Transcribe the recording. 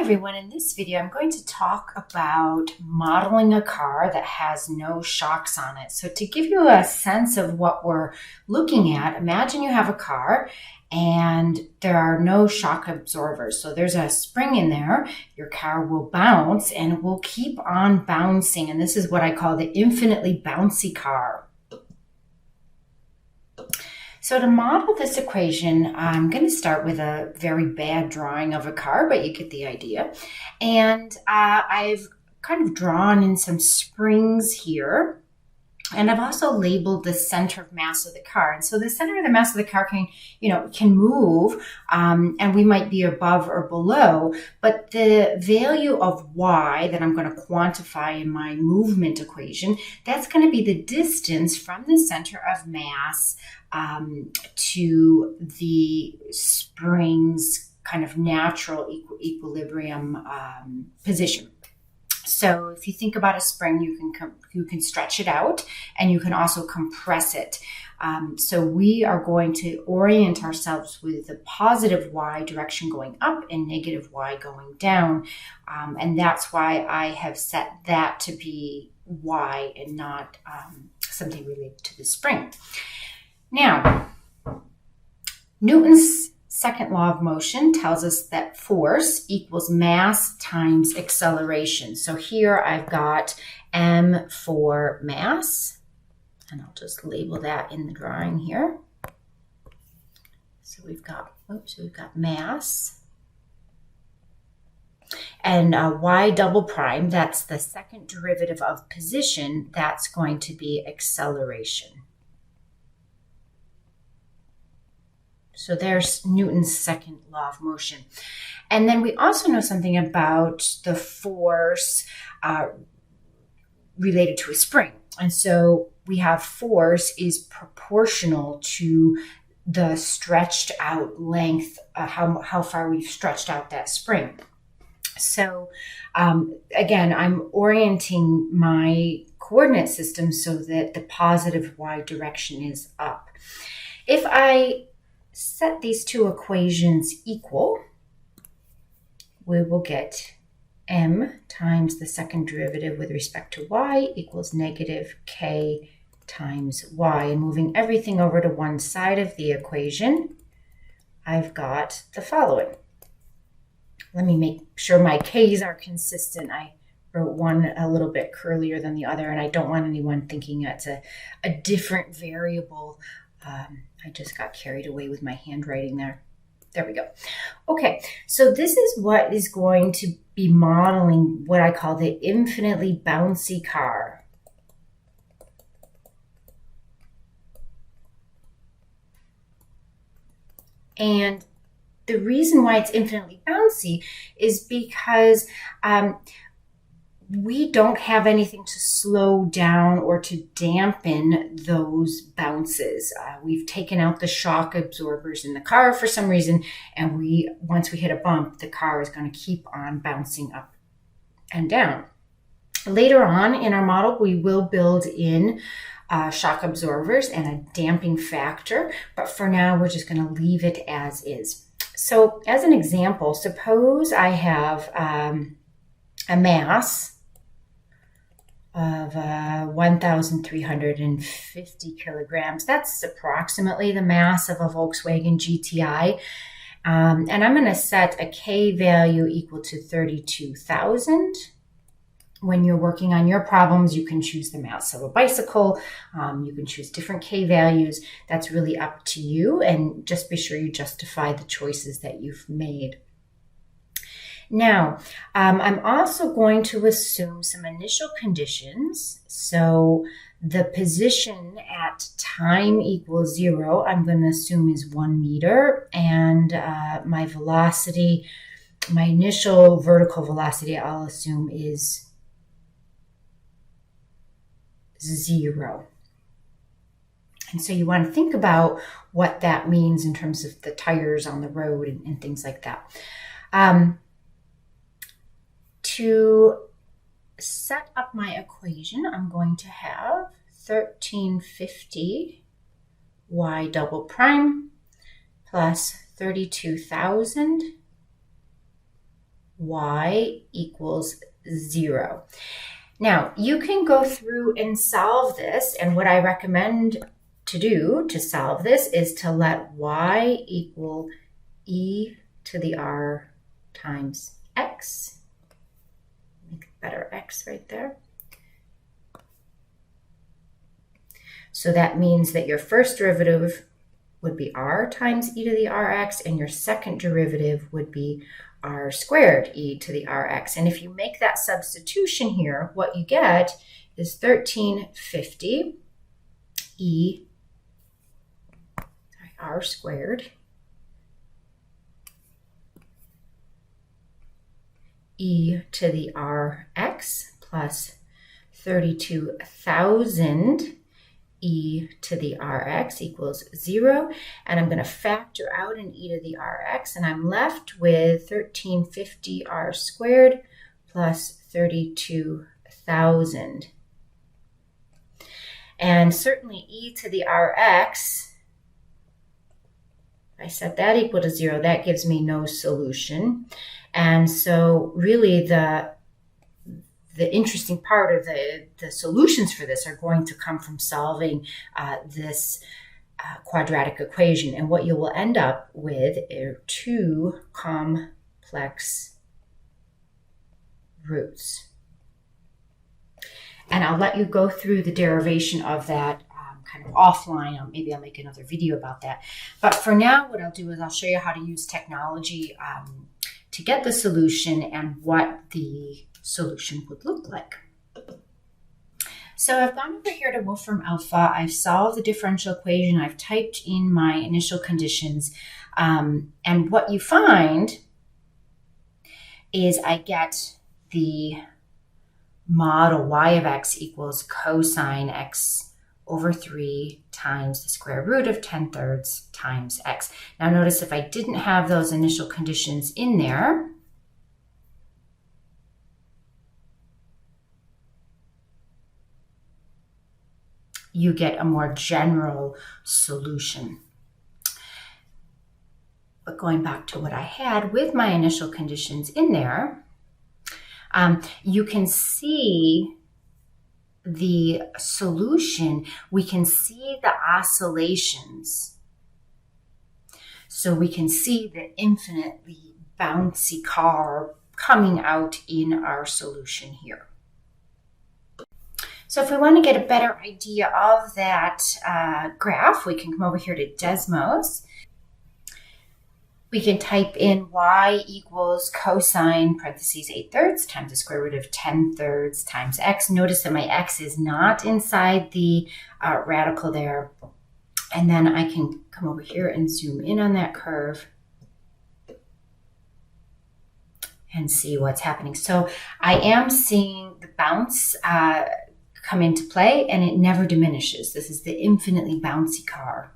everyone, in this video I'm going to talk about modeling a car that has no shocks on it. So to give you a sense of what we're looking at, imagine you have a car and there are no shock absorbers. So there's a spring in there, your car will bounce and it will keep on bouncing. And this is what I call the infinitely bouncy car. So to model this equation, I'm going to start with a very bad drawing of a car, but you get the idea. And I've kind of drawn in some springs here. And I've also labeled the center of mass of the car. And so the center of the mass of the car can move, and we might be above or below, but the value of y that I'm going to quantify in my movement equation, that's going to be the distance from the center of mass to the spring's kind of natural equilibrium position. So if you think about a spring, you can stretch it out and you can also compress it. So we are going to orient ourselves with the positive y direction going up and negative y going down. And that's why I have set that to be y and not something related to the spring. Now, Newton's second law of motion tells us that force equals mass times acceleration. So here I've got m for mass, and I'll just label that in the drawing here. So we've got mass. And y double prime, that's the second derivative of position, that's going to be acceleration. So there's Newton's second law of motion. And then we also know something about the force related to a spring. And so we have force is proportional to the stretched out length, how far we've stretched out that spring. So again, I'm orienting my coordinate system so that the positive y direction is up. If I set these two equations equal, we will get m times the second derivative with respect to y equals negative k times y. And moving everything over to one side of the equation, I've got the following. Let me make sure my k's are consistent. I wrote one a little bit curlier than the other, and I don't want anyone thinking it's a different variable. I just got carried away with my handwriting there. There we go. Okay, so this is what is going to be modeling what I call the infinitely bouncy car. And the reason why it's infinitely bouncy is because we don't have anything to slow down or to dampen those bounces. We've taken out the shock absorbers in the car for some reason, and once we hit a bump, the car is going to keep on bouncing up and down. Later on in our model, we will build in shock absorbers and a damping factor, but for now, we're just going to leave it as is. So as an example, suppose I have a mass of 1,350 kilograms. That's approximately the mass of a Volkswagen GTI. And I'm going to set a K value equal to 32,000. When you're working on your problems, you can choose the mass of a bicycle. You can choose different K values. That's really up to you. And just be sure you justify the choices that you've made. Now, I'm also going to assume some initial conditions. So the position at time equals 0, I'm going to assume is 1 meter. And my velocity, my initial vertical velocity, I'll assume is 0. And so you want to think about what that means in terms of the tires on the road and things like that. To set up my equation, I'm going to have 1350 y double prime plus 32,000 y equals 0. Now, you can go through and solve this, and what I recommend to do to solve this is to let y equal e to the r times x. Make a better x right there. So that means that your first derivative would be r times e to the rx, and your second derivative would be r squared e to the rx. And if you make that substitution here, what you get is 1350 r squared e to the rx plus 32,000 e to the rx equals 0, and I'm going to factor out an e to the rx, and I'm left with 1350 r squared plus 32,000. And certainly e to the rx, if I set that equal to 0, that gives me no solution. And so really the interesting part of the solutions for this are going to come from solving this quadratic equation. And what you will end up with are two complex roots. And I'll let you go through the derivation of that kind of offline. Maybe I'll make another video about that. But for now, what I'll do is I'll show you how to use technology to get the solution and what the solution would look like. So I've gone over here to Wolfram Alpha. I've solved the differential equation. I've typed in my initial conditions. And what you find is I get the model y of x equals cosine x over 3 times the square root of 10/3 times x. Now notice if I didn't have those initial conditions in there, you get a more general solution. But going back to what I had with my initial conditions in there, you can see the solution. We can see the oscillations. So we can see the infinitely bouncy car coming out in our solution here. So if we want to get a better idea of that graph, we can come over here to Desmos. We can type in y equals cosine parentheses 8/3 times the square root of 10/3 times x. Notice that my x is not inside the radical there. And then I can come over here and zoom in on that curve and see what's happening. So I am seeing the bounce come into play, and it never diminishes. This is the infinitely bouncy car.